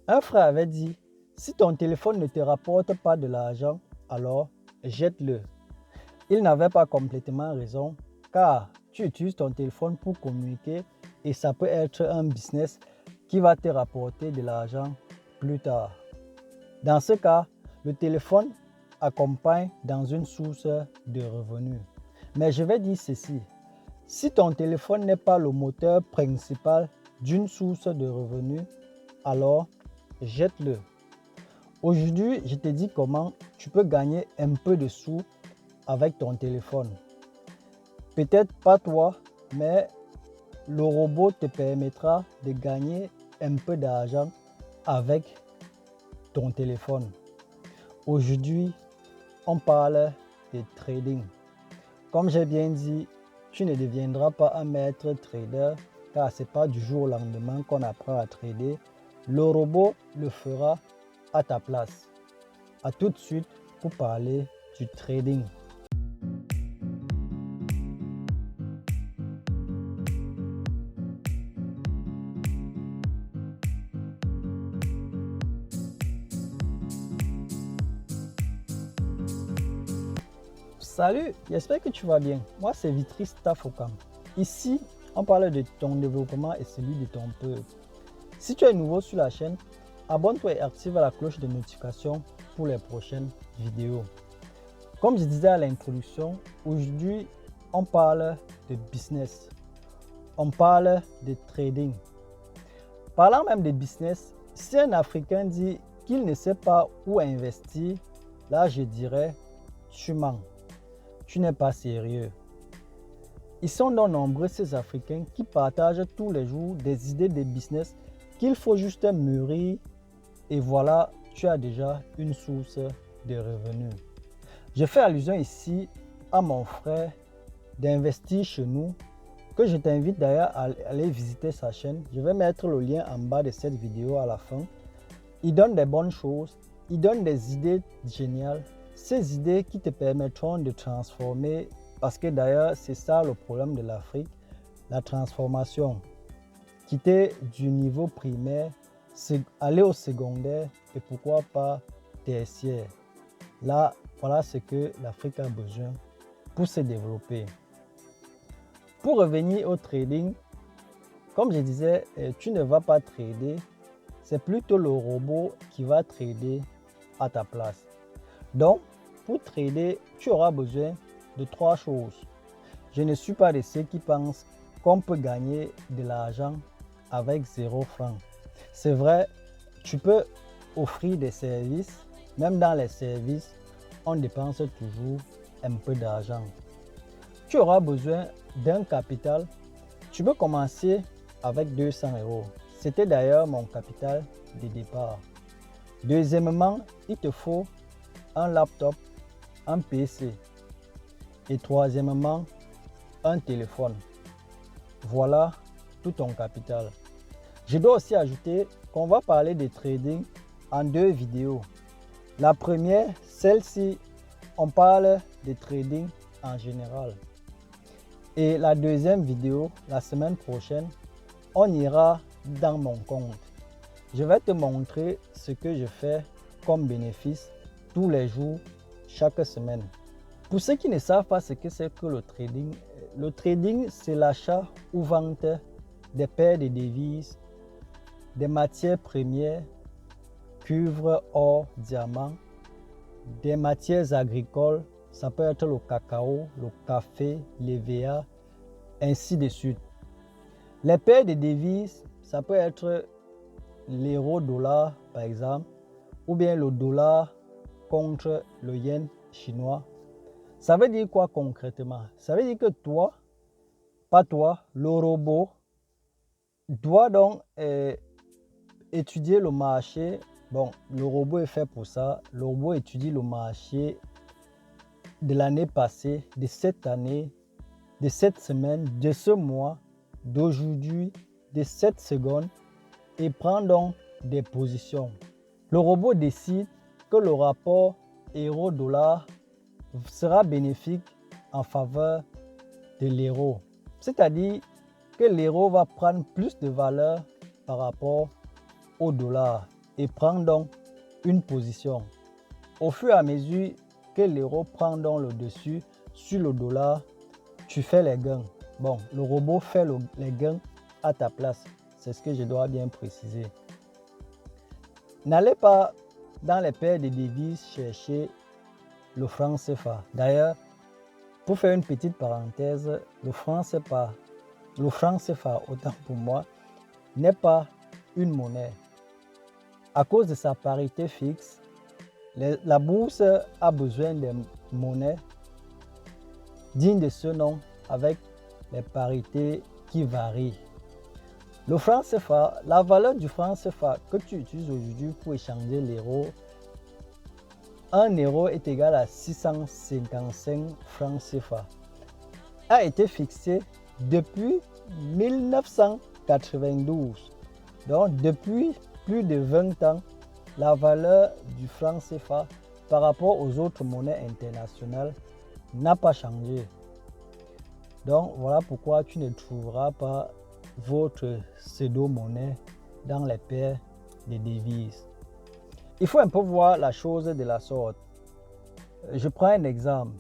Un frère avait dit, si ton téléphone ne te rapporte pas de l'argent, alors jette-le. Il n'avait pas complètement raison, car tu utilises ton téléphone pour communiquer et ça peut être un business qui va te rapporter de l'argent plus tard. Dans ce cas, le téléphone accompagne dans une source de revenus. Mais je vais dire ceci, si ton téléphone n'est pas le moteur principal d'une source de revenus, alors jette-le. Aujourd'hui, je te dis comment tu peux gagner un peu de sous avec ton téléphone. Peut-être pas toi, mais le robot te permettra de gagner un peu d'argent avec ton téléphone. Aujourd'hui, on parle de trading. Comme j'ai bien dit, tu ne deviendras pas un maître trader car ce n'est pas du jour au lendemain qu'on apprend à trader. Le robot le fera à ta place. À tout de suite pour parler du trading. Salut, j'espère que tu vas bien. Moi, c'est Vitris Tafokam. Ici, on parle de ton développement et celui de ton peuple. Si tu es nouveau sur la chaîne, abonne-toi et active la cloche de notification pour les prochaines vidéos. Comme je disais à l'introduction, aujourd'hui, on parle de business. On parle de trading. Parlant même de business, si un Africain dit qu'il ne sait pas où investir, là, je dirais, tu mens. Tu n'es pas sérieux. Ils sont donc nombreux ces Africains qui partagent tous les jours des idées de business qu'il faut juste mûrir et voilà, tu as déjà une source de revenus. Je fais allusion ici à mon frère d'investir chez nous, que je t'invite d'ailleurs à aller visiter sa chaîne. Je vais mettre le lien en bas de cette vidéo à la fin. Il donne des bonnes choses, il donne des idées géniales. Ces idées qui te permettront de transformer, parce que d'ailleurs c'est ça le problème de l'Afrique, la transformation. Quitter du niveau primaire, aller au secondaire et pourquoi pas tertiaire. Là, voilà ce que l'Afrique a besoin pour se développer. Pour revenir au trading, comme je disais, tu ne vas pas trader, c'est plutôt le robot qui va trader à ta place. Donc, pour trader, tu auras besoin de 3 choses. Je ne suis pas de ceux qui pensent qu'on peut gagner de l'argent avec 0 francs. C'est vrai, tu peux offrir des services. Même dans les services, on dépense toujours un peu d'argent. Tu auras besoin d'un capital. Tu peux commencer avec 200 €. C'était d'ailleurs mon capital de départ. Deuxièmement, il te faut un laptop, un PC. Et troisièmement, un téléphone. Voilà tout ton capital. Je dois aussi ajouter qu'on va parler de trading en 2 vidéos. La première, celle-ci, on parle de trading en général. Et la deuxième vidéo, la semaine prochaine, on ira dans mon compte. Je vais te montrer ce que je fais comme bénéfice tous les jours, chaque semaine. Pour ceux qui ne savent pas ce que c'est que le trading c'est l'achat ou vente des paires de devises, des matières premières, cuivre, or, diamant, des matières agricoles, ça peut être le cacao, le café, l'EVA, ainsi de suite. Les paires de devises, ça peut être l'euro-dollar par exemple, ou bien le dollar contre le yen chinois. Ça veut dire quoi concrètement? Ça veut dire que toi, pas toi, le robot doit donc étudier le marché. Bon, le robot est fait pour ça. Le robot étudie le marché de l'année passée, de cette année, de cette semaine, de ce mois, d'aujourd'hui, de cette seconde et prend donc des positions. Le robot décide que le rapport euro-dollar sera bénéfique en faveur de l'euro. C'est-à-dire que l'euro va prendre plus de valeur par rapport au dollar. et prends donc une position. Au fur et à mesure que l'euro prend donc le dessus sur le dollar, tu fais les gains. Bon, le robot fait les gains à ta place. C'est ce que je dois bien préciser. N'allez pas dans les paires de devises chercher le franc CFA. D'ailleurs, pour faire une petite parenthèse, le franc CFA, autant pour moi, n'est pas une monnaie. À cause de sa parité fixe, la bourse a besoin de monnaies dignes de ce nom avec les parités qui varient. Le franc CFA, la valeur du franc CFA que tu utilises aujourd'hui pour échanger l'euro, 1 euro est égal à 655 francs CFA, a été fixé depuis 1992. Donc depuis plus de 20 ans, la valeur du franc CFA par rapport aux autres monnaies internationales n'a pas changé. Donc voilà pourquoi tu ne trouveras pas votre pseudo-monnaie dans les paires de devises. Il faut un peu voir la chose de la sorte. Je prends un exemple.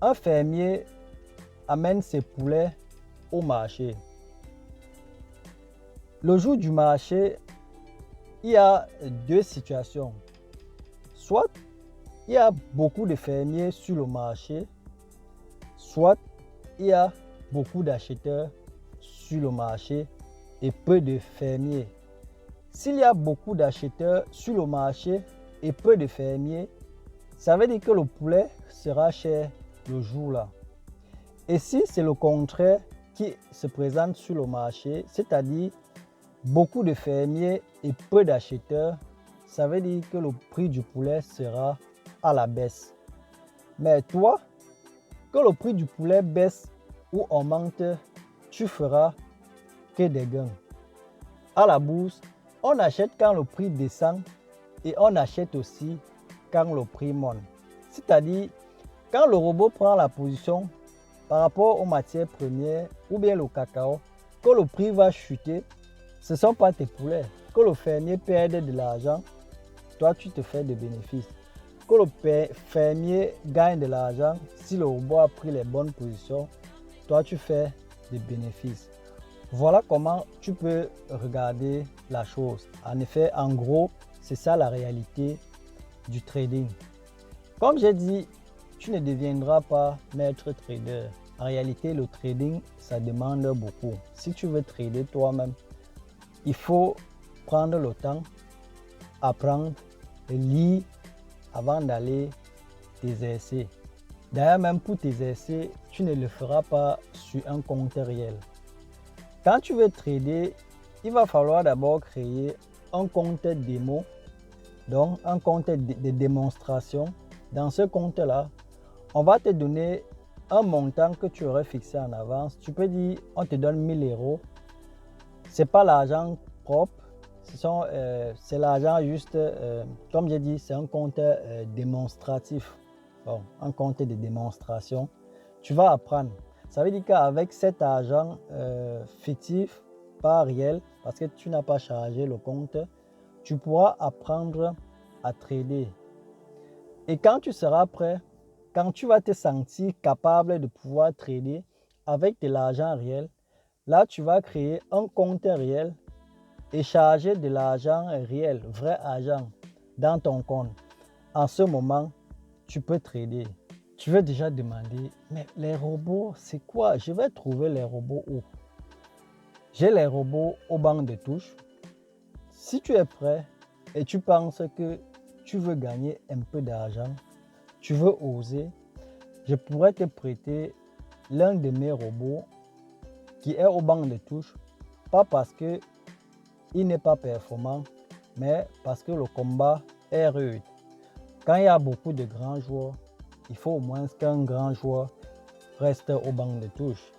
Un fermier amène ses poulets au marché. Le jour du marché, il y a deux situations. Soit il y a beaucoup de fermiers sur le marché, soit il y a beaucoup d'acheteurs sur le marché et peu de fermiers. S'il y a beaucoup d'acheteurs sur le marché et peu de fermiers, ça veut dire que le poulet sera cher le jour-là. Et si c'est le contraire qui se présente sur le marché, c'est-à-dire beaucoup de fermiers et peu d'acheteurs, ça veut dire que le prix du poulet sera à la baisse. Mais toi, que le prix du poulet baisse ou augmente, tu feras que des gains. À la bourse, on achète quand le prix descend et on achète aussi quand le prix monte. C'est-à-dire, quand le robot prend la position par rapport aux matières premières ou bien le cacao, que le prix va chuter, ce ne sont pas tes poulets. Que le fermier perde de l'argent, toi tu te fais des bénéfices. Que le fermier gagne de l'argent, si le robot a pris les bonnes positions, toi tu fais des bénéfices. Voilà comment tu peux regarder la chose. En effet, en gros, c'est ça la réalité du trading. Comme j'ai dit, tu ne deviendras pas maître trader. En réalité, le trading, ça demande beaucoup. Si tu veux trader toi-même, il faut prendre le temps, apprendre, lire avant d'aller t'exercer. D'ailleurs, même pour t'exercer, tu ne le feras pas sur un compte réel. Quand tu veux trader, il va falloir d'abord créer un compte démo, donc un compte de démonstration. Dans ce compte-là, on va te donner un montant que tu aurais fixé en avance. Tu peux dire, on te donne 1000 euros. Ce n'est pas l'argent propre, c'est l'argent juste, comme j'ai dit, c'est un compte démonstratif. Bon, un compte de démonstration. Tu vas apprendre. Ça veut dire qu'avec cet argent fictif, pas réel, parce que tu n'as pas chargé le compte, tu pourras apprendre à trader. Et quand tu seras prêt, quand tu vas te sentir capable de pouvoir trader avec de l'argent réel, là tu vas créer un compte réel et charger de l'argent réel, vrai argent, dans ton compte. En ce moment, tu peux trader. Tu veux déjà demander, mais les robots, c'est quoi? Je vais trouver les robots où? J'ai les robots au banc de touche. Si tu es prêt et tu penses que tu veux gagner un peu d'argent, tu veux oser, je pourrais te prêter l'un de mes robots qui est au banc de touche, pas parce qu'il n'est pas performant, mais parce que le combat est rude. Quand il y a beaucoup de grands joueurs, il faut au moins qu'un grand joueur reste au banc de touche.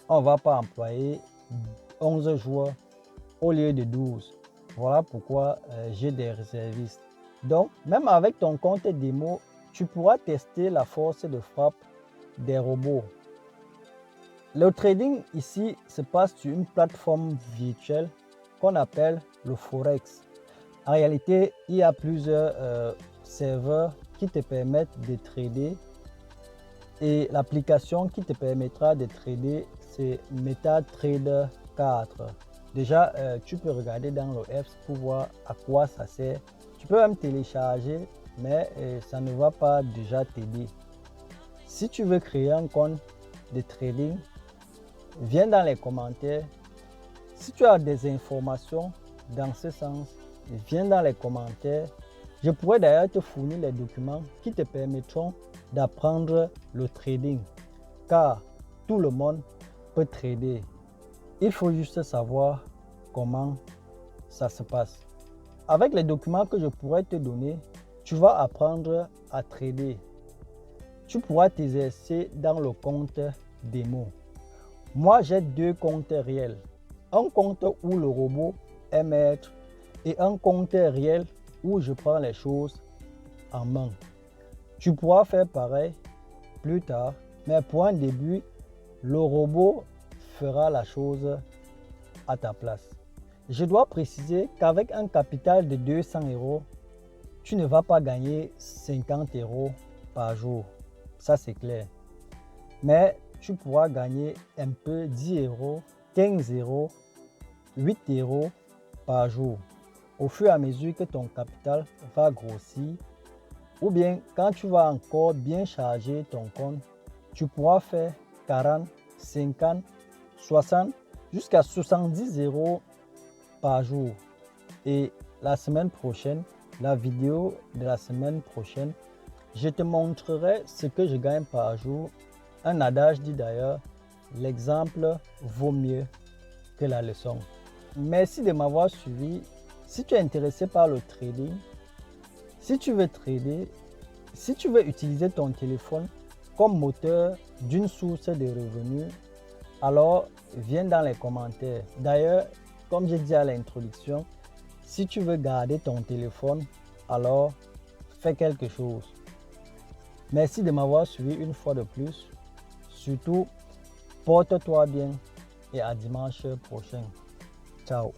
On ne va pas employer 11 joueurs au lieu de 12. Voilà pourquoi j'ai des réservistes. Donc, même avec ton compte démo, tu pourras tester la force de frappe des robots. Le trading ici se passe sur une plateforme virtuelle qu'on appelle le Forex. En réalité, il y a plusieurs serveurs qui te permettent de trader et l'application qui te permettra de trader, c'est MetaTrader 4. Déjà, tu peux regarder dans le apps pour voir à quoi ça sert. Tu peux même télécharger, mais ça ne va pas déjà t'aider. Si tu veux créer un compte de trading, viens dans les commentaires. Si tu as des informations dans ce sens, viens dans les commentaires. Je pourrais d'ailleurs te fournir les documents qui te permettront d'apprendre le trading, car tout le monde peut trader. Il faut juste savoir comment ça se passe. Avec les documents que je pourrais te donner, tu vas apprendre à trader. Tu pourras t'exercer dans le compte démo. Moi, j'ai 2 comptes réels. Un compte où le robot est maître et un compte réel où je prends les choses en main. Tu pourras faire pareil plus tard, mais pour un début, le robot fera la chose à ta place. Je dois préciser qu'avec un capital de 200 €, tu ne vas pas gagner 50 € par jour. Ça, c'est clair. Mais tu pourras gagner un peu 10 €, 15 €, 8 € par jour. Au fur et à mesure que ton capital va grossir, ou bien quand tu vas encore bien charger ton compte, tu pourras faire 40, 50, 60, jusqu'à 70 € par jour. Et la semaine prochaine, la vidéo de la semaine prochaine, je te montrerai ce que je gagne par jour. Un adage dit d'ailleurs, l'exemple vaut mieux que la leçon. Merci de m'avoir suivi. Si tu es intéressé par le trading, si tu veux trader, si tu veux utiliser ton téléphone comme moteur d'une source de revenus, alors viens dans les commentaires. D'ailleurs, comme j'ai dit à l'introduction, si tu veux garder ton téléphone, alors fais quelque chose. Merci de m'avoir suivi une fois de plus. Surtout, porte-toi bien et à dimanche prochain. Ciao.